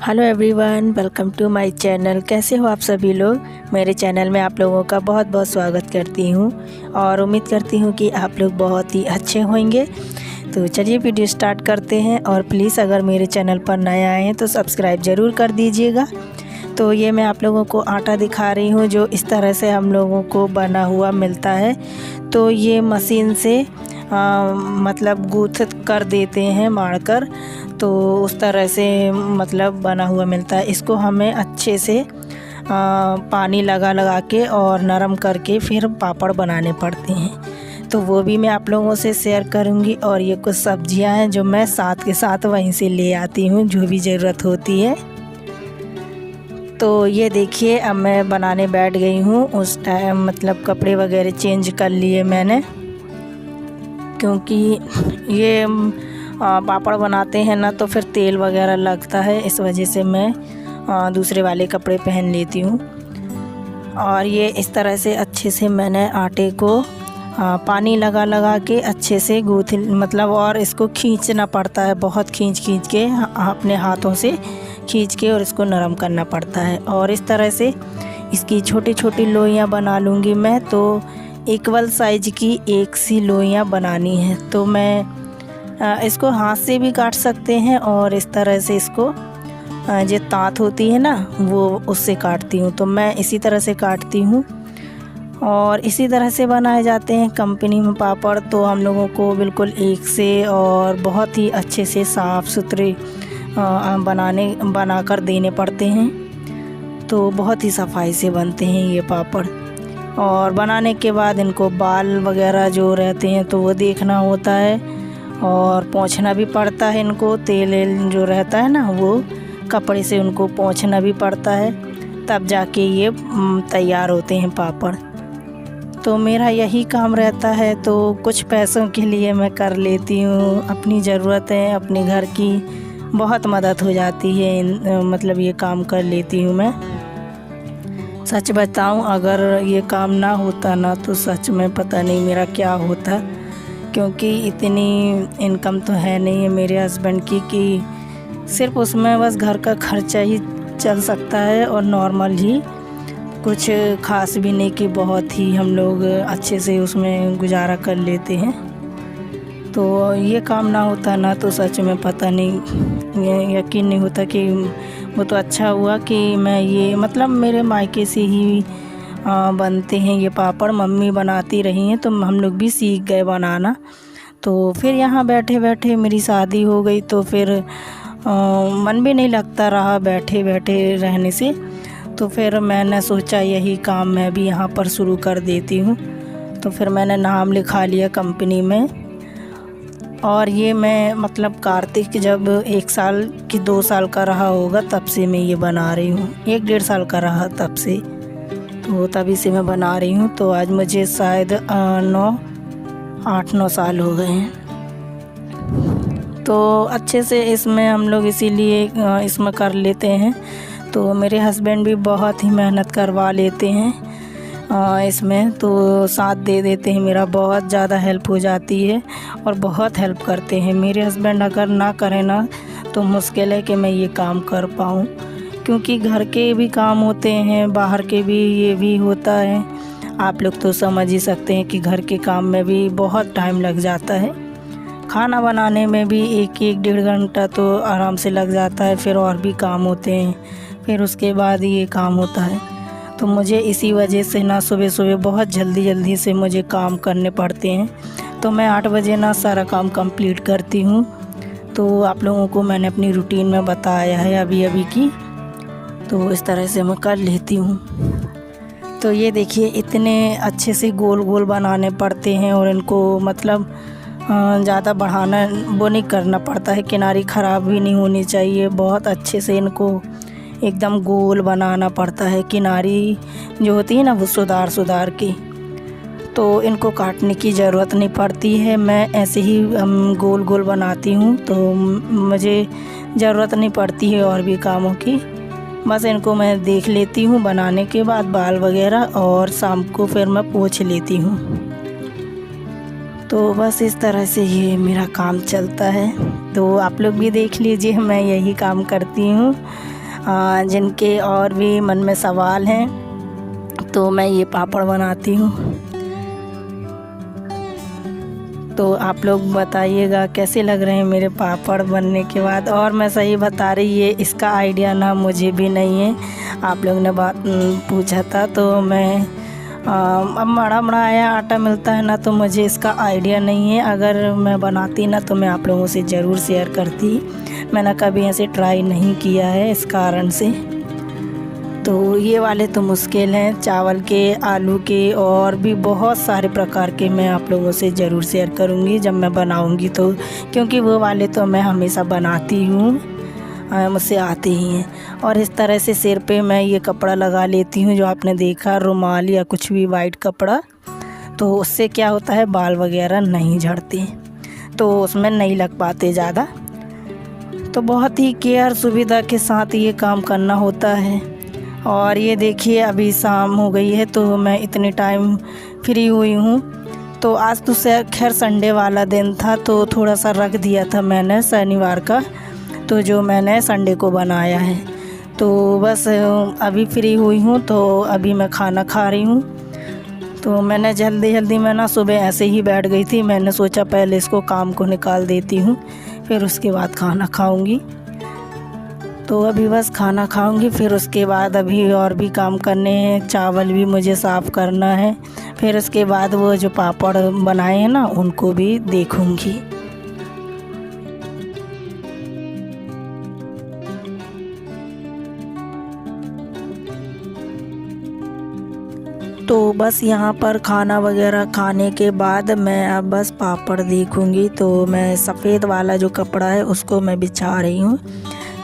Hello everyone, welcome to my channel. कैसे हो आप सभी लोग। मेरे चैनल में आप लोगों का बहुत बहुत स्वागत करती हूँ और उम्मीद करती हूँ कि आप लोग बहुत ही अच्छे होंगे। तो चलिए वीडियो स्टार्ट करते हैं और प्लीज़ अगर मेरे चैनल पर नए आए हैं तो सब्सक्राइब ज़रूर कर दीजिएगा। तो ये मैं आप लोगों को आटा दिखा रही हूँ जो इस तरह से हम लोगों को बना हुआ मिलता है। तो ये मशीन से मतलब गूँथ कर देते हैं माड़कर, तो उस तरह से मतलब बना हुआ मिलता है। इसको हमें अच्छे से पानी लगा लगा के और नरम करके फिर पापड़ बनाने पड़ते हैं। तो वो भी मैं आप लोगों से शेयर करूंगी। और ये कुछ सब्जियां हैं जो मैं साथ के साथ वहीं से ले आती हूँ जो भी ज़रूरत होती है। तो ये देखिए अब मैं बनाने बैठ गई हूँ। उस टाइम मतलब कपड़े वगैरह चेंज कर लिए मैंने, क्योंकि ये पापड़ बनाते हैं ना तो फिर तेल वगैरह लगता है, इस वजह से मैं दूसरे वाले कपड़े पहन लेती हूँ। और ये इस तरह से अच्छे से मैंने आटे को पानी लगा लगा के अच्छे से गूँथ मतलब, और इसको खींचना पड़ता है, बहुत खींच के अपने हाथों से खींच के और इसको नरम करना पड़ता है। और इस तरह से इसकी छोटी छोटी लोइयाँ बना लूँगी मैं। तो इक्वल साइज की एक सी लोइयाँ बनानी है। तो मैं इसको हाथ से भी काट सकते हैं और इस तरह से इसको जो तात होती है ना वो उससे काटती हूँ। तो मैं इसी तरह से काटती हूँ और इसी तरह से बनाए जाते हैं कंपनी में पापड़। तो हम लोगों को बिल्कुल एक से और बहुत ही अच्छे से साफ़ सुथरे बनाकर देने पड़ते हैं। तो बहुत ही सफाई से बनते हैं ये पापड़। और बनाने के बाद इनको बाल वगैरह जो रहते हैं तो वो देखना होता है और पोंछना भी पड़ता है। इनको तेल जो रहता है ना वो कपड़े से उनको पोंछना भी पड़ता है, तब जाके ये तैयार होते हैं पापड़। तो मेरा यही काम रहता है। तो कुछ पैसों के लिए मैं कर लेती हूँ, अपनी ज़रूरतें अपने घर की बहुत मदद हो जाती है। मतलब ये काम कर लेती हूँ मैं। सच बताऊँ, अगर ये काम ना होता ना तो सच में पता नहीं मेरा क्या होता, क्योंकि इतनी इनकम तो है नहीं है मेरे हस्बैंड की कि सिर्फ उसमें बस घर का खर्चा ही चल सकता है और नॉर्मल ही, कुछ ख़ास भी नहीं कि बहुत ही हम लोग अच्छे से उसमें गुजारा कर लेते हैं। तो ये काम ना होता ना तो सच में पता नहीं, ये यकीन नहीं होता कि वो तो अच्छा हुआ कि मैं ये मतलब मेरे मायके से ही बनते हैं ये पापड़। मम्मी बनाती रही हैं तो हम लोग भी सीख गए बनाना। तो फिर यहाँ बैठे बैठे मेरी शादी हो गई तो फिर मन भी नहीं लगता रहा बैठे बैठे रहने से। तो फिर मैंने सोचा यही काम मैं भी यहाँ पर शुरू कर देती हूँ। तो फिर मैंने नाम लिखा लिया कंपनी में। और ये मैं मतलब कार्तिक जब 1 साल कि 2 साल का रहा होगा तब से मैं ये बना रही हूँ। 1-1.5 साल का रहा तब से, तो तभी से मैं बना रही हूँ। तो आज मुझे शायद 8-9 साल हो गए हैं। तो अच्छे से इसमें हम लोग इसीलिए इसमें कर लेते हैं। तो मेरे हस्बैंड भी बहुत ही मेहनत करवा लेते हैं इसमें, तो साथ दे देते हैं, मेरा बहुत ज़्यादा हेल्प हो जाती है और बहुत हेल्प करते हैं। मेरे हस्बैंड अगर ना करें ना तो मुश्किल है कि मैं ये काम कर पाऊँ, क्योंकि घर के भी काम होते हैं, बाहर के भी ये भी होता है। आप लोग तो समझ ही सकते हैं कि घर के काम में भी बहुत टाइम लग जाता है। खाना बनाने में भी 1-1.5 घंटा तो आराम से लग जाता है। फिर और भी काम होते हैं, फिर उसके बाद ये काम होता है। तो मुझे इसी वजह से ना सुबह सुबह बहुत जल्दी से मुझे काम करने पड़ते हैं। तो मैं 8 बजे ना सारा काम कंप्लीट करती हूँ। तो आप लोगों को मैंने अपनी रूटीन में बताया है अभी की, तो इस तरह से मैं कर लेती हूँ। तो ये देखिए इतने अच्छे से गोल गोल बनाने पड़ते हैं और इनको मतलब ज़्यादा बढ़ाना वो नहीं करना पड़ता है, किनारी ख़राब भी नहीं होनी चाहिए। बहुत अच्छे से इनको एकदम गोल बनाना पड़ता है। किनारी जो होती है ना वो सुधार के, तो इनको काटने की ज़रूरत नहीं पड़ती है। मैं ऐसे ही गोल गोल बनाती हूँ, तो मुझे ज़रूरत नहीं पड़ती है और भी कामों की। बस इनको मैं देख लेती हूँ बनाने के बाद बाल वगैरह, और शाम को फिर मैं पोंछ लेती हूँ। तो बस इस तरह से ये मेरा काम चलता है। तो आप लोग भी देख लीजिए, मैं यही काम करती हूँ। जिनके और भी मन में सवाल हैं तो मैं ये पापड़ बनाती हूँ। तो आप लोग बताइएगा कैसे लग रहे हैं मेरे पापड़ बनने के बाद। और मैं सही बता रही, ये इसका आइडिया ना मुझे भी नहीं है, आप लोग ने बात पूछा था तो मैं अब बड़ा आया आटा मिलता है ना, तो मुझे इसका आइडिया नहीं है। अगर मैं बनाती ना तो मैं आप लोगों से ज़रूर शेयर करती। मैंने कभी ऐसे ट्राई नहीं किया है इस कारण से। तो ये वाले तो मुश्किल हैं, चावल के, आलू के और भी बहुत सारे प्रकार के मैं आप लोगों से ज़रूर शेयर करूँगी जब मैं बनाऊँगी तो, क्योंकि वो वाले तो मैं हमेशा बनाती हूँ, मुझसे आते ही हैं। और इस तरह से सिर पे मैं ये कपड़ा लगा लेती हूँ जो आपने देखा, रुमाल या कुछ भी वाइट कपड़ा, तो उससे क्या होता है बाल वगैरह नहीं झड़ते, तो उसमें नहीं लग पाते ज़्यादा। तो बहुत ही केयर सुविधा के साथ ये काम करना होता है। और ये देखिए अभी शाम हो गई है तो मैं इतने टाइम फ्री हुई हूँ। तो आज तो खैर संडे वाला दिन था तो थोड़ा सा रख दिया था मैंने शनिवार का, तो जो मैंने संडे को बनाया है। तो बस अभी फ्री हुई हूँ तो अभी मैं खाना खा रही हूँ। तो मैंने जल्दी में ना सुबह ऐसे ही बैठ गई थी, मैंने सोचा पहले इसको काम को निकाल देती हूँ फिर उसके बाद खाना खाऊंगी। तो अभी बस खाना खाऊंगी, फिर उसके बाद अभी और भी काम करने हैं, चावल भी मुझे साफ़ करना है, फिर उसके बाद वो जो पापड़ बनाए हैं ना उनको भी देखूंगी। तो बस यहाँ पर खाना वगैरह खाने के बाद मैं अब बस पापड़ देखूंगी। तो मैं सफ़ेद वाला जो कपड़ा है उसको मैं बिछा रही हूँ,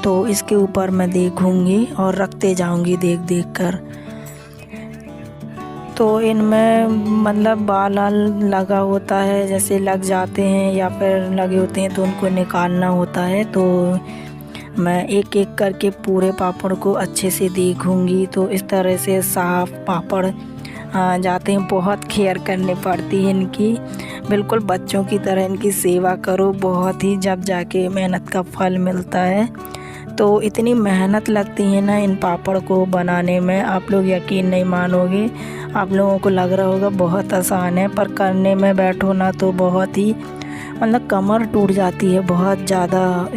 तो इसके ऊपर मैं देखूंगी और रखते जाऊंगी देख कर। तो इनमें मतलब बाल लगा होता है, जैसे लग जाते हैं या फिर लगे होते हैं तो उनको निकालना होता है। तो मैं एक एक करके पूरे पापड़ को अच्छे से देखूंगी। तो इस तरह से साफ़ पापड़ जाते हैं, बहुत केयर करनी पड़ती है इनकी, बिल्कुल बच्चों की तरह इनकी सेवा करो, बहुत ही जब जाके मेहनत का फल मिलता है। तो इतनी मेहनत लगती है ना इन पापड़ को बनाने में, आप लोग यकीन नहीं मानोगे। आप लोगों को लग रहा होगा बहुत आसान है, पर करने में बैठो ना तो बहुत ही मतलब कमर टूट जाती है बहुत ज़्यादा।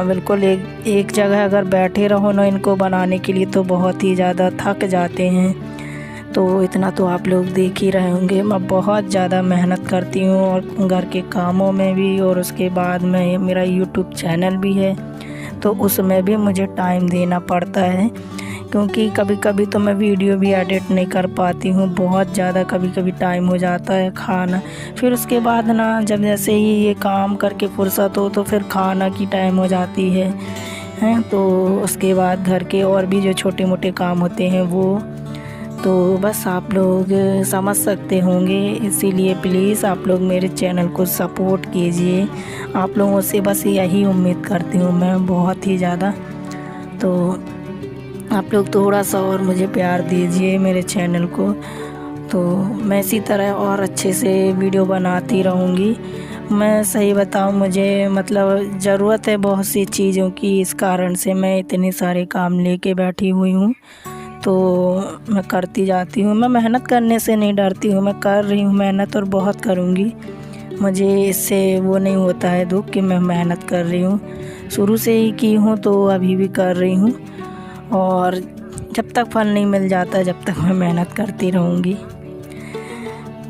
बिल्कुल एक जगह अगर बैठे रहो ना इनको बनाने के लिए तो बहुत ही ज़्यादा थक जाते हैं। तो इतना तो आप लोग देख ही रहे होंगे, मैं बहुत ज़्यादा मेहनत करती हूँ और घर के कामों में भी, और उसके बाद में मेरा यूट्यूब चैनल भी है तो उसमें भी मुझे टाइम देना पड़ता है, क्योंकि कभी कभी तो मैं वीडियो भी एडिट नहीं कर पाती हूँ, बहुत ज़्यादा कभी टाइम हो जाता है खाना। फिर उसके बाद ना जब जैसे ही ये काम करके फुर्सत हो तो फिर खाना की टाइम हो जाती है। तो उसके बाद घर के और भी जो छोटे मोटे काम होते हैं वो, तो बस आप लोग समझ सकते होंगे। इसीलिए प्लीज़ आप लोग मेरे चैनल को सपोर्ट कीजिए, आप लोगों से बस यही उम्मीद करती हूँ मैं बहुत ही ज़्यादा। तो आप लोग थोड़ा सा और मुझे प्यार दीजिए मेरे चैनल को, तो मैं इसी तरह और अच्छे से वीडियो बनाती रहूँगी। मैं सही बताऊँ, मुझे मतलब ज़रूरत है बहुत सी चीज़ों की, इस कारण से मैं इतने सारे काम लेके बैठी हुई हूँ। तो मैं करती जाती हूँ, मैं मेहनत करने से नहीं डरती हूँ, मैं कर रही हूँ मेहनत और बहुत करूँगी। मुझे इससे वो नहीं होता है दुख कि मैं मेहनत कर रही हूँ, शुरू से ही की हूँ तो अभी भी कर रही हूँ, और जब तक फल नहीं मिल जाता जब तक मैं मेहनत करती रहूँगी।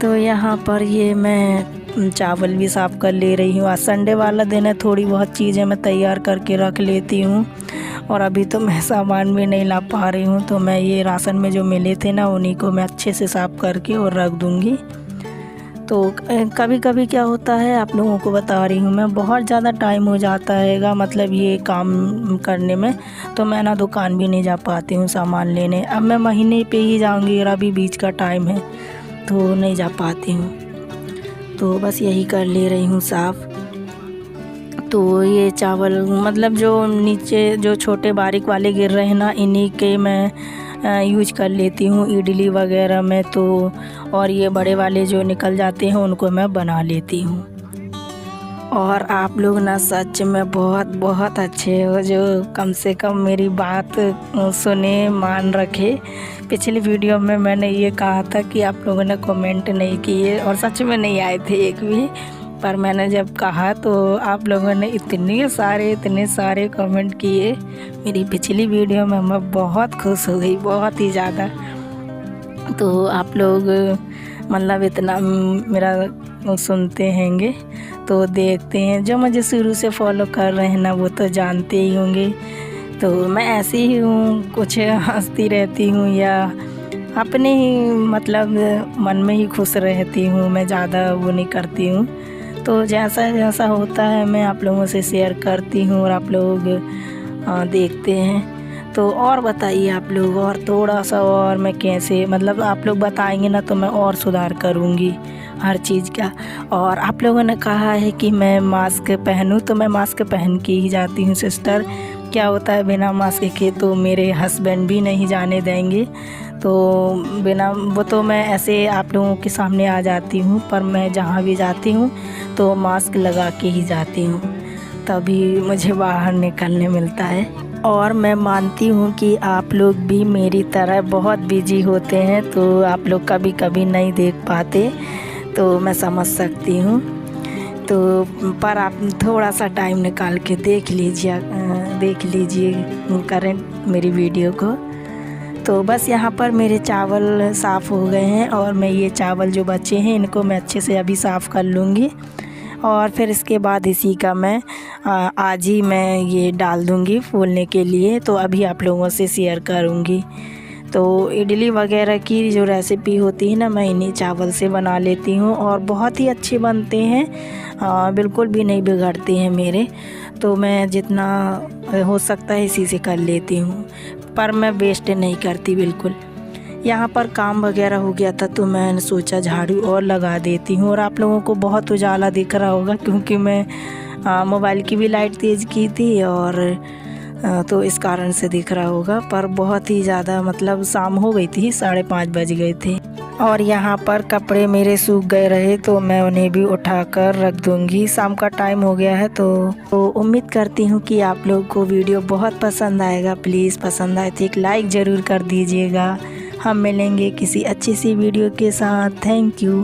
तो यहाँ पर ये मैं चावल भी साफ़ कर ले रही हूँ, आज संडे वाला दिन है, थोड़ी बहुत चीज़ें मैं तैयार करके रख लेती हूँ। और अभी तो मैं सामान भी नहीं ला पा रही हूँ, तो मैं ये राशन में जो मिले थे ना उन्हीं को मैं अच्छे से साफ़ करके और रख दूँगी। तो कभी कभी क्या होता है आप लोगों को बता रही हूँ मैं, बहुत ज़्यादा टाइम हो जाता हैगा मतलब ये काम करने में, तो मैं ना दुकान भी नहीं जा पाती हूँ सामान लेने। अब मैं महीने पे ही जाऊँगी और अभी बीच का टाइम है तो नहीं जा पाती हूँ, तो बस यही कर ले रही हूँ साफ़। तो ये चावल मतलब जो नीचे जो छोटे बारीक वाले गिर रहे हैं ना, इन्हीं के मैं यूज कर लेती हूँ इडली वगैरह में। तो और ये बड़े वाले जो निकल जाते हैं उनको मैं बना लेती हूँ। और आप लोग ना सच में बहुत बहुत अच्छे हो, जो कम से कम मेरी बात सुने, मान रखे। पिछली वीडियो में मैंने ये कहा था कि आप लोगों ने कमेंट नहीं किए, और सच में नहीं आए थे एक भी। पर मैंने जब कहा तो आप लोगों ने इतने सारे कमेंट किए मेरी पिछली वीडियो में। मैं बहुत खुश हो गई, बहुत ही ज़्यादा। तो आप लोग मतलब इतना मेरा सुनते हैंगे, तो देखते हैं। जो मुझे शुरू से फॉलो कर रहे हैं ना, वो तो जानते ही होंगे। तो मैं ऐसे ही हूँ, कुछ हंसती रहती हूँ या अपने ही मतलब मन में ही खुश रहती हूँ। मैं ज़्यादा वो नहीं करती हूँ। तो जैसा जैसा होता है मैं आप लोगों से शेयर करती हूँ, और आप लोग देखते हैं। तो और बताइए आप लोग, और थोड़ा सा और मैं कैसे, मतलब आप लोग बताएंगे ना तो मैं और सुधार करूँगी हर चीज़ का। और आप लोगों ने कहा है कि मैं मास्क पहनूं, तो मैं मास्क पहन के ही जाती हूँ सिस्टर। क्या होता है बिना मास्क के तो मेरे हस्बैंड भी नहीं जाने देंगे। तो बिना वो तो मैं ऐसे आप लोगों के सामने आ जाती हूँ, पर मैं जहाँ भी जाती हूँ तो मास्क लगा के ही जाती हूँ, तभी मुझे बाहर निकलने मिलता है। और मैं मानती हूँ कि आप लोग भी मेरी तरह बहुत बिजी होते हैं, तो आप लोग कभी कभी नहीं देख पाते, तो मैं समझ सकती हूँ। तो पर आप थोड़ा सा टाइम निकाल के देख लीजिए करें मेरी वीडियो को। तो बस यहाँ पर मेरे चावल साफ़ हो गए हैं, और मैं ये चावल जो बचे हैं इनको मैं अच्छे से अभी साफ़ कर लूँगी, और फिर इसके बाद इसी का मैं आज ही मैं ये डाल दूँगी फूलने के लिए। तो अभी आप लोगों से शेयर करूँगी। तो इडली वगैरह की जो रेसिपी होती है ना, मैं इन्हीं चावल से बना लेती हूँ, और बहुत ही अच्छे बनते हैं, बिल्कुल भी नहीं बिगड़ते हैं मेरे। तो मैं जितना हो सकता है इसी से कर लेती हूँ, पर मैं वेस्ट नहीं करती बिल्कुल। यहाँ पर काम वगैरह हो गया था, तो मैंने सोचा झाड़ू और लगा देती हूँ। और आप लोगों को बहुत उजाला दिख रहा होगा, क्योंकि मैं मोबाइल की भी लाइट तेज़ की थी, और तो इस कारण से दिख रहा होगा। पर बहुत ही ज़्यादा मतलब शाम हो गई थी, 5:30 बज गए थे। और यहाँ पर कपड़े मेरे सूख गए रहे, तो मैं उन्हें भी उठाकर रख दूँगी। शाम का टाइम हो गया है, तो उम्मीद करती हूँ कि आप लोग को वीडियो बहुत पसंद आएगा। प्लीज़ पसंद आए तो एक लाइक ज़रूर कर दीजिएगा। हम मिलेंगे किसी अच्छी सी वीडियो के साथ। Thank you.